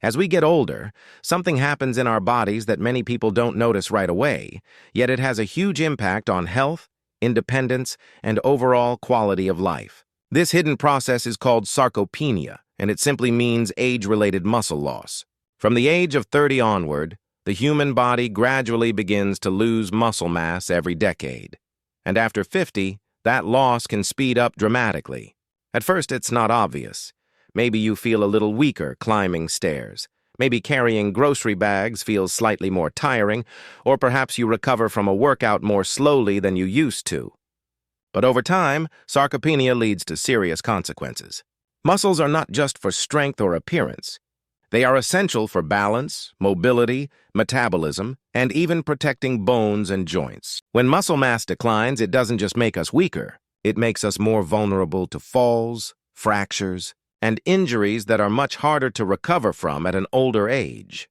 As we get older, something happens in our bodies that many people don't notice right away, yet it has a huge impact on health, independence, and overall quality of life. This hidden process is called sarcopenia, and it simply means age-related muscle loss. From the age of 30 onward, the human body gradually begins to lose muscle mass every decade. And after 50, that loss can speed up dramatically. At first, it's not obvious. Maybe you feel a little weaker climbing stairs. Maybe carrying grocery bags feels slightly more tiring, or perhaps you recover from a workout more slowly than you used to. But over time, sarcopenia leads to serious consequences. Muscles are not just for strength or appearance. They are essential for balance, mobility, metabolism, and even protecting bones and joints. When muscle mass declines, it doesn't just make us weaker. It makes us more vulnerable to falls, fractures, and injuries that are much harder to recover from at an older age.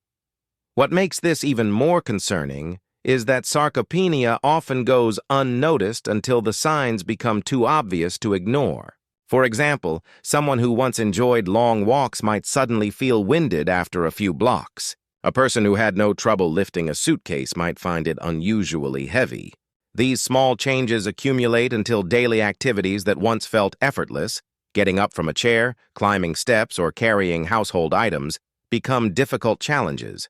What makes this even more concerning is that sarcopenia often goes unnoticed until the signs become too obvious to ignore. For example, someone who once enjoyed long walks might suddenly feel winded after a few blocks. A person who had no trouble lifting a suitcase might find it unusually heavy. These small changes accumulate until daily activities that once felt effortless, getting up from a chair, climbing steps, or carrying household items, become difficult challenges.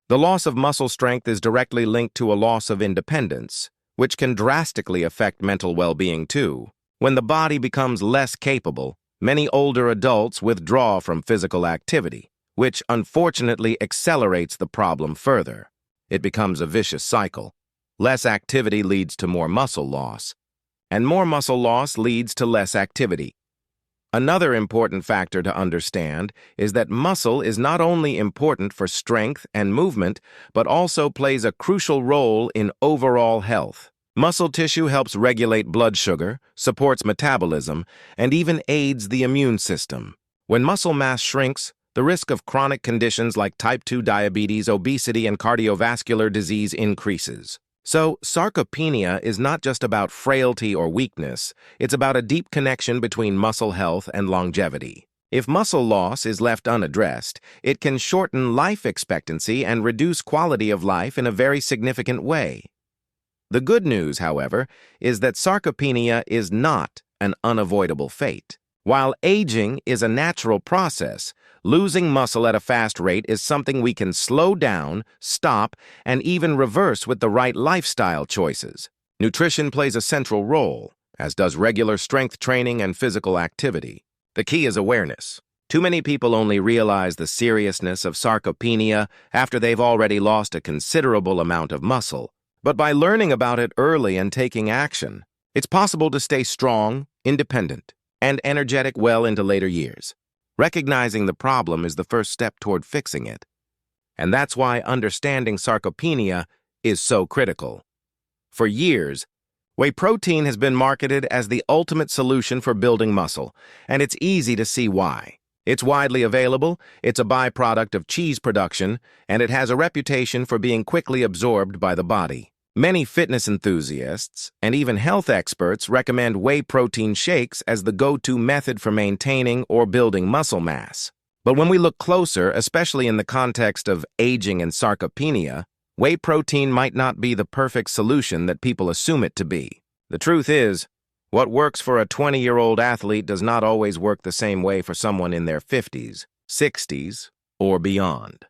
The loss of muscle strength is directly linked to a loss of independence, which can drastically affect mental well-being too. When the body becomes less capable, many older adults withdraw from physical activity, which unfortunately accelerates the problem further. It becomes a vicious cycle. Less activity leads to more muscle loss, and more muscle loss leads to less activity. Another important factor to understand is that muscle is not only important for strength and movement, but also plays a crucial role in overall health. Muscle tissue helps regulate blood sugar, supports metabolism, and even aids the immune system. When muscle mass shrinks, the risk of chronic conditions like type 2 diabetes, obesity, and cardiovascular disease increases. So, sarcopenia is not just about frailty or weakness, it's about a deep connection between muscle health and longevity. If muscle loss is left unaddressed, it can shorten life expectancy and reduce quality of life in a very significant way. The good news, however, is that sarcopenia is not an unavoidable fate. While aging is a natural process, losing muscle at a fast rate is something we can slow down, stop, and even reverse with the right lifestyle choices. Nutrition plays a central role, as does regular strength training and physical activity. The key is awareness. Too many people only realize the seriousness of sarcopenia after they've already lost a considerable amount of muscle. But by learning about it early and taking action, it's possible to stay strong, independent, and energetic well into later years. Recognizing the problem is the first step toward fixing it. And that's why understanding sarcopenia is so critical. For years, whey protein has been marketed as the ultimate solution for building muscle, and it's easy to see why. It's widely available, it's a byproduct of cheese production, and it has a reputation for being quickly absorbed by the body. Many fitness enthusiasts and even health experts recommend whey protein shakes as the go-to method for maintaining or building muscle mass. But when we look closer, especially in the context of aging and sarcopenia, whey protein might not be the perfect solution that people assume it to be. The truth is, what works for a 20-year-old athlete does not always work the same way for someone in their 50s, 60s, or beyond.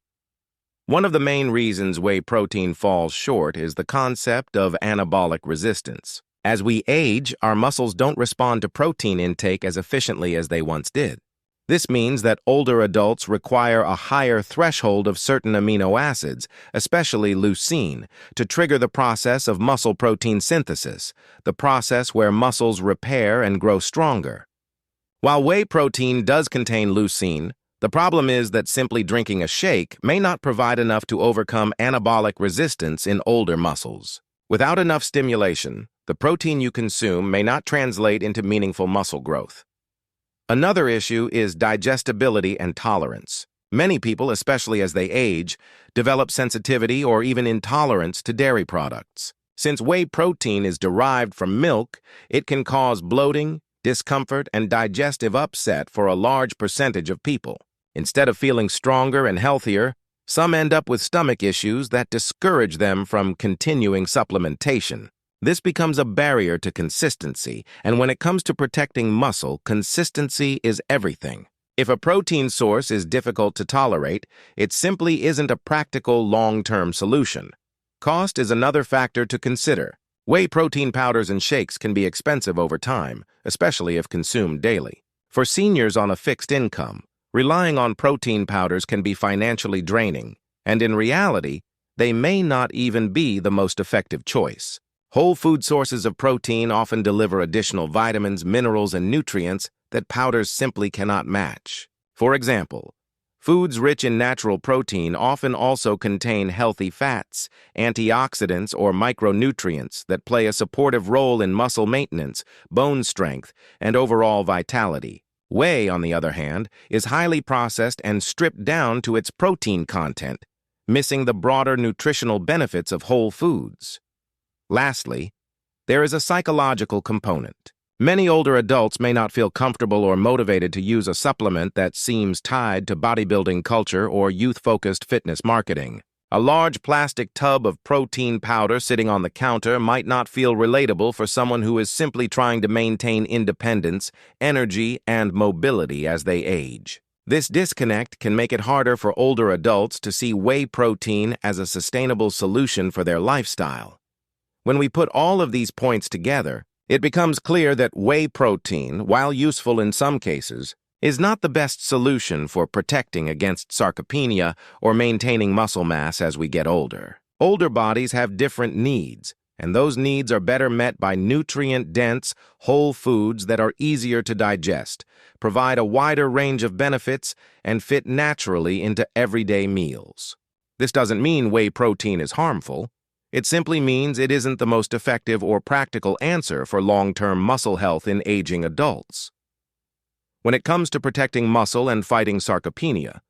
One of the main reasons whey protein falls short is the concept of anabolic resistance. As we age, our muscles don't respond to protein intake as efficiently as they once did. This means that older adults require a higher threshold of certain amino acids, especially leucine, to trigger the process of muscle protein synthesis, the process where muscles repair and grow stronger. While whey protein does contain leucine, the problem is that simply drinking a shake may not provide enough to overcome anabolic resistance in older muscles. Without enough stimulation, the protein you consume may not translate into meaningful muscle growth. Another issue is digestibility and tolerance. Many people, especially as they age, develop sensitivity or even intolerance to dairy products. Since whey protein is derived from milk, it can cause bloating, discomfort, and digestive upset for a large percentage of people. Instead of feeling stronger and healthier, some end up with stomach issues that discourage them from continuing supplementation. This becomes a barrier to consistency, and when it comes to protecting muscle, consistency is everything. If a protein source is difficult to tolerate, it simply isn't a practical long-term solution. Cost is another factor to consider. Whey protein powders and shakes can be expensive over time, especially if consumed daily. For seniors on a fixed income, relying on protein powders can be financially draining, and in reality, they may not even be the most effective choice. Whole food sources of protein often deliver additional vitamins, minerals, and nutrients that powders simply cannot match. For example, foods rich in natural protein often also contain healthy fats, antioxidants, or micronutrients that play a supportive role in muscle maintenance, bone strength, and overall vitality. Whey, on the other hand, is highly processed and stripped down to its protein content, missing the broader nutritional benefits of whole foods. Lastly, there is a psychological component. Many older adults may not feel comfortable or motivated to use a supplement that seems tied to bodybuilding culture or youth-focused fitness marketing. A large plastic tub of protein powder sitting on the counter might not feel relatable for someone who is simply trying to maintain independence, energy, and mobility as they age. This disconnect can make it harder for older adults to see whey protein as a sustainable solution for their lifestyle. When we put all of these points together, it becomes clear that whey protein, while useful in some cases, is not the best solution for protecting against sarcopenia or maintaining muscle mass as we get older. Older bodies have different needs, and those needs are better met by nutrient-dense, whole foods that are easier to digest, provide a wider range of benefits, and fit naturally into everyday meals. This doesn't mean whey protein is harmful. It simply means it isn't the most effective or practical answer for long-term muscle health in aging adults. When it comes to protecting muscle and fighting sarcopenia,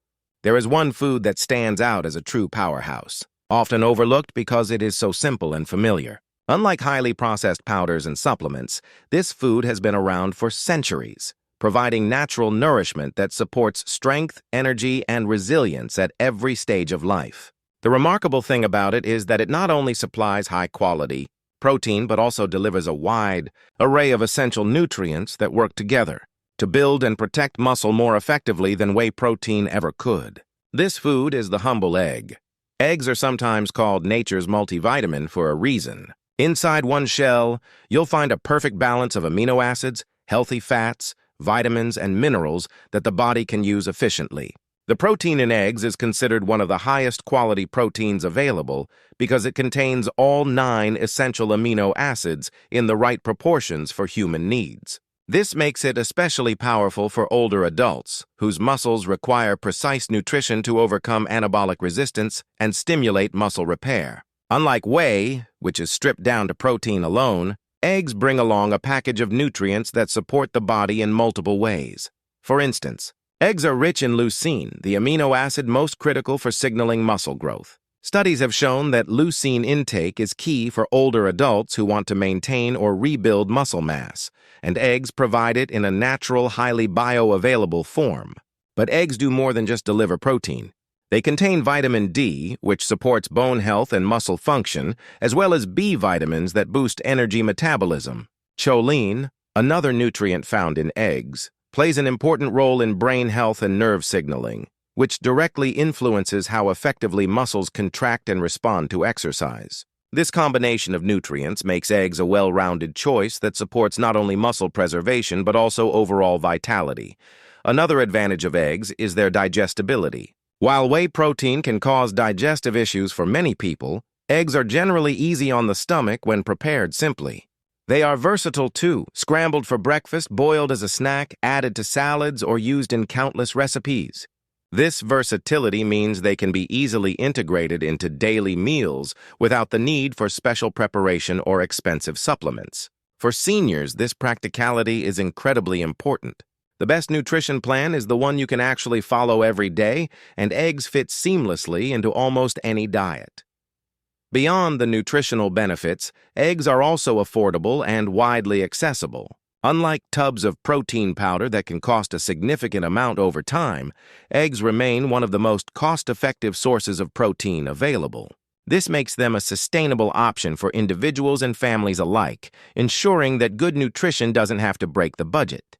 there is one food that stands out as a true powerhouse, often overlooked because it is so simple and familiar. Unlike highly processed powders and supplements, this food has been around for centuries, providing natural nourishment that supports strength, energy, and resilience at every stage of life. The remarkable thing about it is that it not only supplies high-quality protein but also delivers a wide array of essential nutrients that work together to build and protect muscle more effectively than whey protein ever could. This food is the humble egg. Eggs are sometimes called nature's multivitamin for a reason. Inside one shell, you'll find a perfect balance of amino acids, healthy fats, vitamins, and minerals that the body can use efficiently. The protein in eggs is considered one of the highest quality proteins available because it contains all 9 essential amino acids in the right proportions for human needs. This makes it especially powerful for older adults, whose muscles require precise nutrition to overcome anabolic resistance and stimulate muscle repair. Unlike whey, which is stripped down to protein alone, eggs bring along a package of nutrients that support the body in multiple ways. For instance, eggs are rich in leucine, the amino acid most critical for signaling muscle growth. Studies have shown that leucine intake is key for older adults who want to maintain or rebuild muscle mass, and eggs provide it in a natural, highly bioavailable form. But eggs do more than just deliver protein. They contain vitamin D, which supports bone health and muscle function, as well as B vitamins that boost energy metabolism. Choline, another nutrient found in eggs, plays an important role in brain health and nerve signaling, which directly influences how effectively muscles contract and respond to exercise. This combination of nutrients makes eggs a well-rounded choice that supports not only muscle preservation but also overall vitality. Another advantage of eggs is their digestibility. While whey protein can cause digestive issues for many people, eggs are generally easy on the stomach when prepared simply. They are versatile too, scrambled for breakfast, boiled as a snack, added to salads, or used in countless recipes. This versatility means they can be easily integrated into daily meals without the need for special preparation or expensive supplements. For seniors, this practicality is incredibly important. The best nutrition plan is the one you can actually follow every day, and eggs fit seamlessly into almost any diet. Beyond the nutritional benefits, eggs are also affordable and widely accessible. Unlike tubs of protein powder that can cost a significant amount over time, eggs remain one of the most cost-effective sources of protein available. This makes them a sustainable option for individuals and families alike, ensuring that good nutrition doesn't have to break the budget.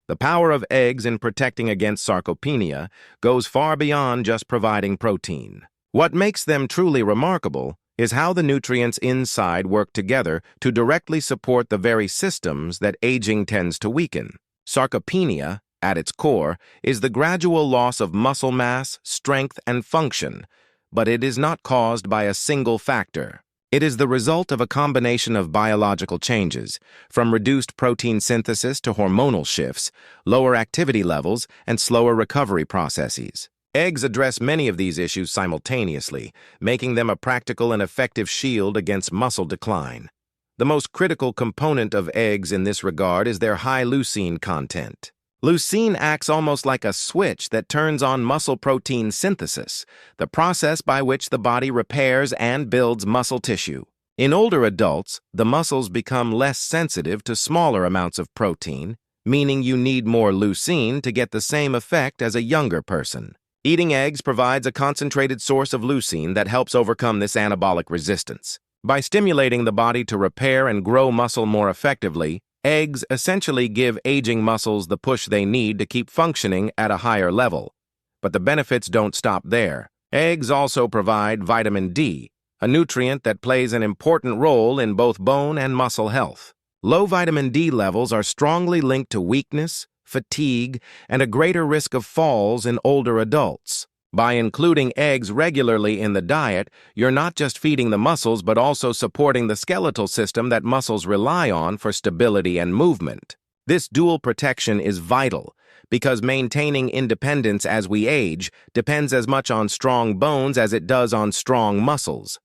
The power of eggs in protecting against sarcopenia goes far beyond just providing protein. What makes them truly remarkable is how the nutrients inside work together to directly support the very systems that aging tends to weaken. Sarcopenia, at its core, is the gradual loss of muscle mass, strength, and function, but it is not caused by a single factor. It is the result of a combination of biological changes, from reduced protein synthesis to hormonal shifts, lower activity levels, and slower recovery processes. Eggs address many of these issues simultaneously, making them a practical and effective shield against muscle decline. The most critical component of eggs in this regard is their high leucine content. Leucine acts almost like a switch that turns on muscle protein synthesis, the process by which the body repairs and builds muscle tissue. In older adults, the muscles become less sensitive to smaller amounts of protein, meaning you need more leucine to get the same effect as a younger person. Eating eggs provides a concentrated source of leucine that helps overcome this anabolic resistance. By stimulating the body to repair and grow muscle more effectively, eggs essentially give aging muscles the push they need to keep functioning at a higher level. But the benefits don't stop there. Eggs also provide vitamin D, a nutrient that plays an important role in both bone and muscle health. Low vitamin D levels are strongly linked to weakness, fatigue, and a greater risk of falls in older adults. By including eggs regularly in the diet, you're not just feeding the muscles but also supporting the skeletal system that muscles rely on for stability and movement. This dual protection is vital because maintaining independence as we age depends as much on strong bones as it does on strong muscles.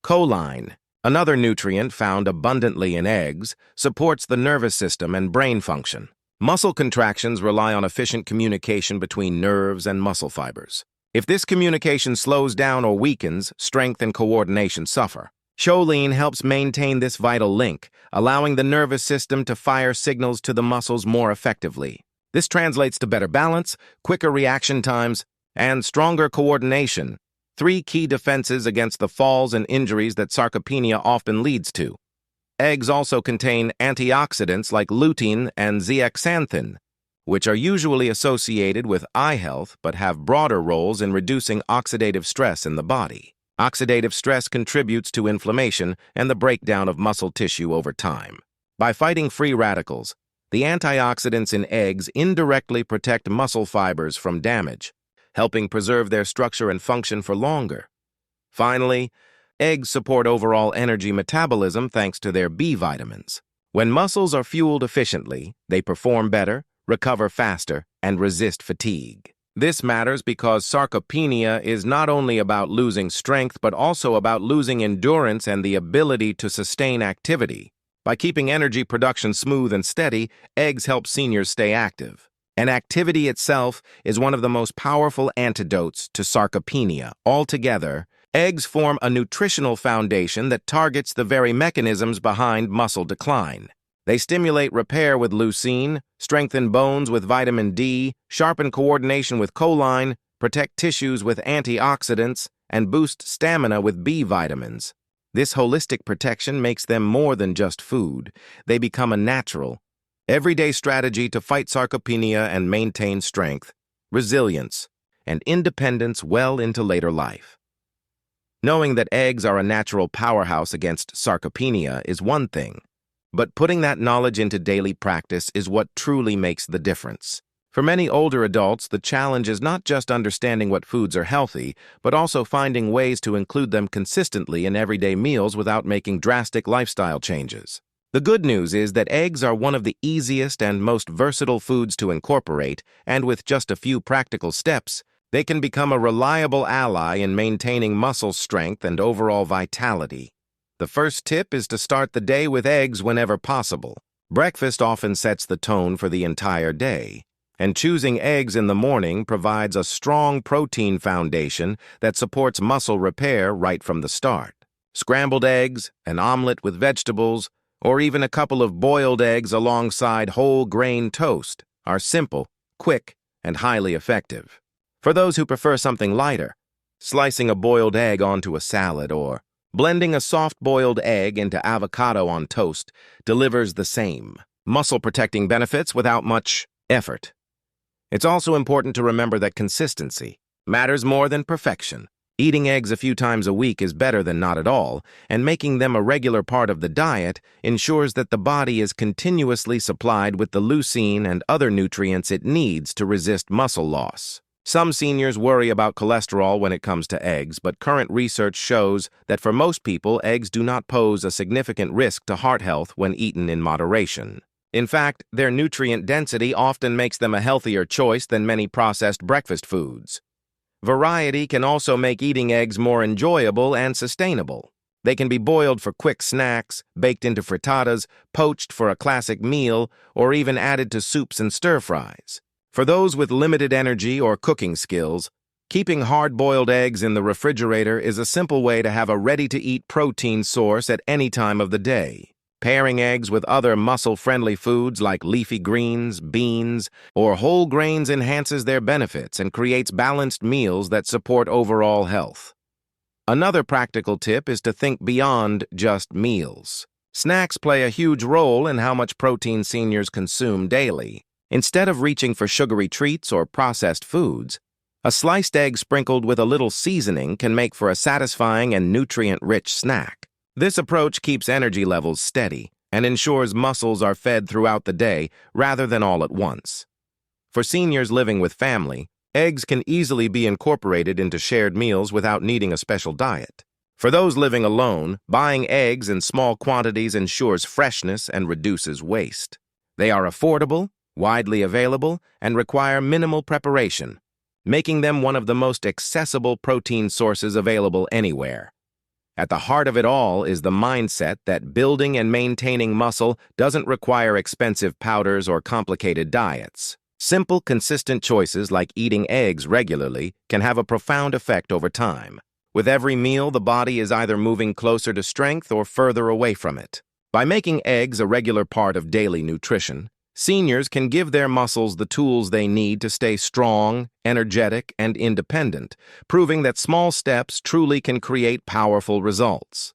Choline, another nutrient found abundantly in eggs, supports the nervous system and brain function. Muscle contractions rely on efficient communication between nerves and muscle fibers. If this communication slows down or weakens, strength and coordination suffer. Choline helps maintain this vital link, allowing the nervous system to fire signals to the muscles more effectively. This translates to better balance, quicker reaction times, and stronger coordination, three key defenses against the falls and injuries that sarcopenia often leads to. Eggs also contain antioxidants like lutein and zeaxanthin, which are usually associated with eye health but have broader roles in reducing oxidative stress in the body. Oxidative stress contributes to inflammation and the breakdown of muscle tissue over time. By fighting free radicals, the antioxidants in eggs indirectly protect muscle fibers from damage, helping preserve their structure and function for longer. Finally, eggs support overall energy metabolism thanks to their B vitamins. When muscles are fueled efficiently, they perform better, recover faster, and resist fatigue. This matters because sarcopenia is not only about losing strength but also about losing endurance and the ability to sustain activity. By keeping energy production smooth and steady, eggs help seniors stay active. And activity itself is one of the most powerful antidotes to sarcopenia. Altogether, eggs form a nutritional foundation that targets the very mechanisms behind muscle decline. They stimulate repair with leucine, strengthen bones with vitamin D, sharpen coordination with choline, protect tissues with antioxidants, and boost stamina with B vitamins. This holistic protection makes them more than just food. They become a natural, everyday strategy to fight sarcopenia and maintain strength, resilience, and independence well into later life. Knowing that eggs are a natural powerhouse against sarcopenia is one thing, but putting that knowledge into daily practice is what truly makes the difference. For many older adults, the challenge is not just understanding what foods are healthy, but also finding ways to include them consistently in everyday meals without making drastic lifestyle changes. The good news is that eggs are one of the easiest and most versatile foods to incorporate, and with just a few practical steps, they can become a reliable ally in maintaining muscle strength and overall vitality. The first tip is to start the day with eggs whenever possible. Breakfast often sets the tone for the entire day, and choosing eggs in the morning provides a strong protein foundation that supports muscle repair right from the start. Scrambled eggs, an omelet with vegetables, or even a couple of boiled eggs alongside whole grain toast are simple, quick, and highly effective. For those who prefer something lighter, slicing a boiled egg onto a salad or blending a soft-boiled egg into avocado on toast delivers the same muscle-protecting benefits without much effort. It's also important to remember that consistency matters more than perfection. Eating eggs a few times a week is better than not at all, and making them a regular part of the diet ensures that the body is continuously supplied with the leucine and other nutrients it needs to resist muscle loss. Some seniors worry about cholesterol when it comes to eggs, but current research shows that for most people, eggs do not pose a significant risk to heart health when eaten in moderation. In fact, their nutrient density often makes them a healthier choice than many processed breakfast foods. Variety can also make eating eggs more enjoyable and sustainable. They can be boiled for quick snacks, baked into frittatas, poached for a classic meal, or even added to soups and stir-fries. For those with limited energy or cooking skills, keeping hard-boiled eggs in the refrigerator is a simple way to have a ready-to-eat protein source at any time of the day. Pairing eggs with other muscle-friendly foods like leafy greens, beans, or whole grains enhances their benefits and creates balanced meals that support overall health. Another practical tip is to think beyond just meals. Snacks play a huge role in how much protein seniors consume daily. Instead of reaching for sugary treats or processed foods, a sliced egg sprinkled with a little seasoning can make for a satisfying and nutrient-rich snack. This approach keeps energy levels steady and ensures muscles are fed throughout the day rather than all at once. For seniors living with family, eggs can easily be incorporated into shared meals without needing a special diet. For those living alone, buying eggs in small quantities ensures freshness and reduces waste. They are affordable, widely available, and require minimal preparation, making them one of the most accessible protein sources available anywhere. At the heart of it all is the mindset that building and maintaining muscle doesn't require expensive powders or complicated diets. Simple, consistent choices like eating eggs regularly can have a profound effect over time. With every meal, the body is either moving closer to strength or further away from it. By making eggs a regular part of daily nutrition, seniors can give their muscles the tools they need to stay strong, energetic, and independent, proving that small steps truly can create powerful results.